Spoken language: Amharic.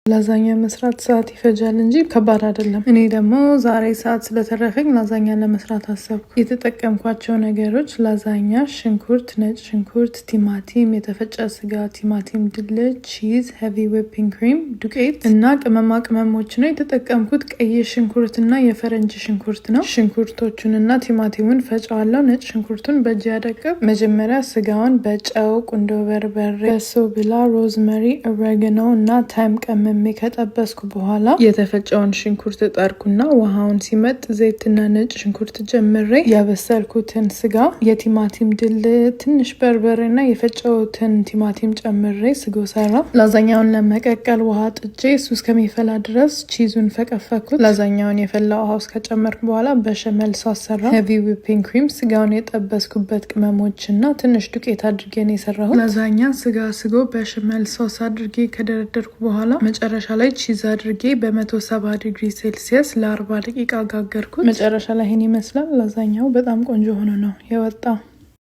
ላዛኛ መስራት ሰዓት ይፈጃል እንጂ ከባድ አይደለም። እኔ ደግሞ ዛሬ ሰዓት ስለተረፈኝ ላዛኛ ለመስራት አሰብኩ። የተጠቀምኳቸው ነገሮች ላዛኛ፣ ሽንኩርት፣ ነጭ ሽንኩርት፣ ቲማቲም፣ የተፈጨ ስጋ፣ ቲማቲም ድልህ፣ ቺዝ፣ ሄቪ ዊፒንግ ክሪም፣ ዱቄት እና ቅመማ ቅመሞች ነው የተጠቀምኩት። ቀይ ሽንኩርት እና የፈረንጅ ሽንኩርት ነው። ሽንኩርቶቹንና ቲማቲሙን ፈጫዋለሁ። ነጭ ሽንኩርቱን በእጅ ያደቀብ። መጀመሪያ ስጋውን በጨው፣ ቁንዶ በርበሬ፣ በሶብላ፣ ሮዝመሪ፣ ኦሬጋኖ እና ታይም ቀመም ከጠበስኩ በኋላ የተፈጨውን ሽንኩርት ጠርኩና ውሃውን ሲመጥ ዘይትና ነጭ ሽንኩርት ጀምሬ ያበሰልኩትን ስጋ፣ የቲማቲም ድል፣ ትንሽ በርበሬና የፈጨውትን ቲማቲም ጨምሬ ስጎ ሰራ። ላዛኛውን ለመቀቀል ውሃ ጥጄ እሱ እስከሚፈላ ድረስ ቺዙን ፈቀፈኩት። ላዛኛውን የፈላ ውሃ ውስጥ ከጨመርኩ በኋላ በሸመል ሶስ ሰራ። ሄቪ ዊፒንግ ክሪም፣ ስጋውን የጠበስኩበት ቅመሞችና ትንሽ ዱቄት አድርጌ ነው የሰራሁት። ላዛኛ ስጋ ስጎ በሸመል ሶስ አድርጌ ከደረደርኩ በኋላ መጨረሻ ላይ ቺዝ አድርጌ በ170 ዲግሪ ሴልሲየስ ለ40 ደቂቃ ጋገርኩት። መጨረሻ ላይ ይሄን ይመስላል። ላዛኛው በጣም ቆንጆ ሆኖ ነው የወጣው።